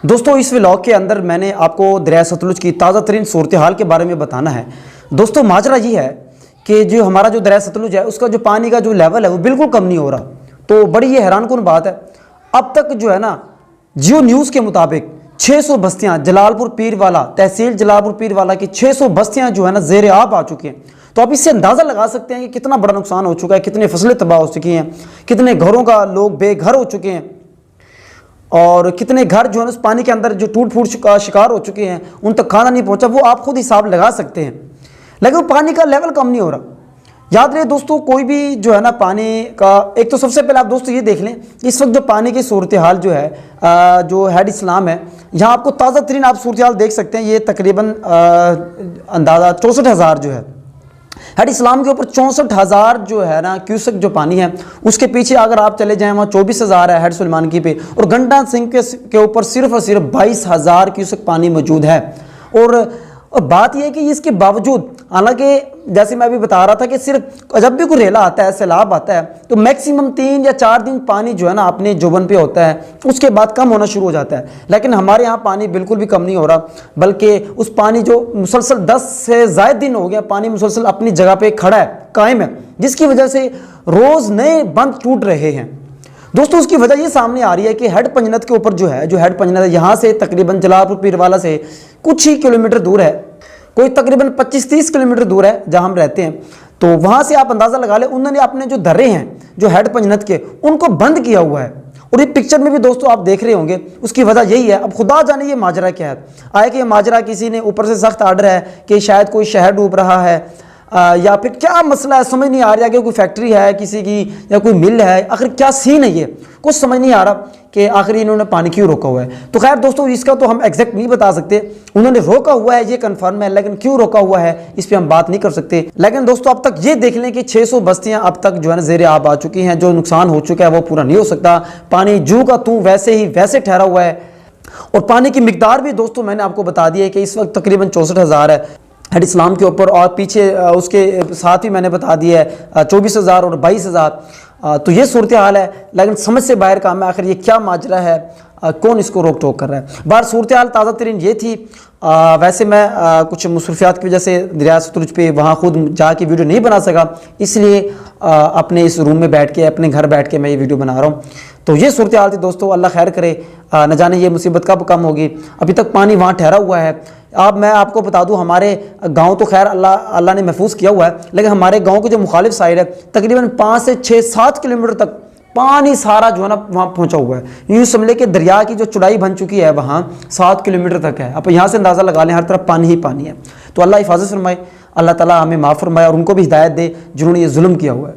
دوستو اس ولاگ کے اندر میں نے آپ کو دریائے ستلج کی تازہ ترین صورتحال کے بارے میں بتانا ہے۔ دوستو ماجرا یہ ہے کہ جو ہمارا جو دریائے ستلج ہے اس کا جو پانی کا جو لیول ہے وہ بالکل کم نہیں ہو رہا۔ تو بڑی یہ حیران کن بات ہے، اب تک جو ہے نا جیو نیوز کے مطابق 600 بستیاں جلال پور پیر والا تحصیل جلال پور پیر والا کی 600 بستیاں جو ہے نا زیر آب آ چکی ہیں۔ تو آپ اس سے اندازہ لگا سکتے ہیں کہ کتنا بڑا نقصان ہو چکا ہے، کتنے فصلیں تباہ ہو چکی ہیں، کتنے گھروں کا لوگ بے گھر ہو چکے ہیں، اور کتنے گھر جو ہے اس پانی کے اندر جو ٹوٹ پھوٹ کا شکار ہو چکے ہیں، ان تک کھانا نہیں پہنچا۔ وہ آپ خود حساب لگا سکتے ہیں، لیکن پانی کا لیول کم نہیں ہو رہا۔ یاد رہے دوستو، کوئی بھی جو ہے نا پانی کا ایک تو سب سے پہلے آپ دوستو یہ دیکھ لیں اس وقت جو پانی کی صورتحال جو ہے جو ہیڈ اسلام ہے، یہاں آپ کو تازہ ترین آپ صورتحال دیکھ سکتے ہیں۔ یہ تقریباً اندازہ 64,000 جو ہے ہیڈ اسلام کے اوپر 64,000 جو ہے نا کیوسک جو پانی ہے۔ اس کے پیچھے اگر آپ چلے جائیں وہاں 24,000 ہے ہیڈ سلیمان کی پہ، اور گنڈا سنگھ کے اوپر صرف اور صرف 22,000 کیوسک پانی موجود ہے۔ اور بات یہ ہے کہ اس کے باوجود، حالانکہ جیسے میں ابھی بتا رہا تھا کہ صرف جب بھی کوئی ریلا آتا ہے، سیلاب آتا ہے، تو میکسیمم 3 یا 4 دن پانی جو ہے نا اپنے جوبن پہ ہوتا ہے، اس کے بعد کم ہونا شروع ہو جاتا ہے۔ لیکن ہمارے یہاں پانی بالکل بھی کم نہیں ہو رہا، بلکہ اس پانی جو مسلسل 10 سے زائد دن ہو گیا پانی مسلسل اپنی جگہ پہ کھڑا ہے، قائم ہے، جس کی وجہ سے روز نئے بند ٹوٹ رہے ہیں۔ دوستو اس کی وجہ یہ سامنے آ رہی ہے کہ ہیڈ پنجنت کے اوپر جو ہیڈ پنجنت ہے، یہاں سے تقریباً جلال پور پیروالا سے کچھ ہی کلومیٹر دور ہے، کوئی تقریباً 25-30 کلومیٹر دور ہے جہاں ہم رہتے ہیں۔ تو وہاں سے آپ اندازہ لگا لیں انہوں نے اپنے جو درے ہیں جو ہیڈ پنجنت کے، ان کو بند کیا ہوا ہے۔ اور یہ پکچر میں بھی دوستو آپ دیکھ رہے ہوں گے، اس کی وجہ یہی ہے۔ اب خدا جانے یہ ماجرا کیا ہے، آئے کہ یہ ماجرا کسی نے اوپر سے سخت آرڈر ہے کہ شاید کوئی شہر ڈوب رہا ہے، یا پھر کیا مسئلہ ہے سمجھ نہیں آ رہا کہ کوئی فیکٹری ہے کسی کی یا کوئی مل ہے، آخر کیا سین ہے، یہ کچھ سمجھ نہیں آ رہا کہ آخر انہوں نے پانی کیوں روکا ہوا ہے۔ تو خیر دوستو اس کا تو ہم ایگزیکٹ نہیں بتا سکتے، انہوں نے روکا ہوا ہے یہ کنفرم ہے، لیکن کیوں روکا ہوا ہے اس پہ ہم بات نہیں کر سکتے۔ لیکن دوستو اب تک یہ دیکھ لیں کہ 600 بستیاں اب تک جو ہے نا زیر آب آ چکی ہیں، جو نقصان ہو چکا ہے وہ پورا نہیں ہو سکتا۔ پانی جو کا تو ویسے ہی ویسے ٹھہرا ہوا ہے، اور پانی کی مقدار بھی دوستو میں نے آپ کو بتا دی ہے کہ اس وقت تقریباً 64,000 ہے ہیڈ اسلام کے اوپر، اور پیچھے اس کے ساتھ ہی میں نے بتا دیا ہے 24,000 اور 22,000۔ تو یہ صورتحال ہے، لیکن سمجھ سے باہر کام ہے آخر یہ کیا ماجرا ہے، کون اس کو روک ٹوک کر رہا ہے۔ بار صورتحال تازہ ترین یہ تھی۔ ویسے میں کچھ مصروفیات کی وجہ سے دریائے ستلج پہ وہاں خود جا کے ویڈیو نہیں بنا سکا، اس لیے اپنے اس روم میں بیٹھ کے اپنے گھر بیٹھ کے میں یہ ویڈیو بنا رہا ہوں۔ تو یہ صورتحال تھی دوستو، اللہ خیر کرے، نہ جانے یہ مصیبت کب کم ہوگی۔ ابھی تک پانی وہاں ٹھہرا ہوا ہے۔ اب میں آپ کو بتا دوں ہمارے گاؤں تو خیر اللہ نے محفوظ کیا ہوا ہے، لیکن ہمارے گاؤں کے جو مخالف سائڈ ہے تقریباً 5 سے 6-7 کلومیٹر تک پانی سارا جو ہے نا وہاں پہنچا ہوا ہے۔ یوں سمجھ لے کہ دریا کی جو چڑائی بن چکی ہے وہاں 7 کلومیٹر تک ہے۔ اب یہاں سے اندازہ لگا لیں ہر طرف پانی ہی پانی ہے۔ تو اللہ حفاظت فرمائے، اللہ تعالیٰ ہمیں معاف فرمائے، اور ان کو بھی ہدایت دے جنہوں نے یہ ظلم کیا ہوا ہے۔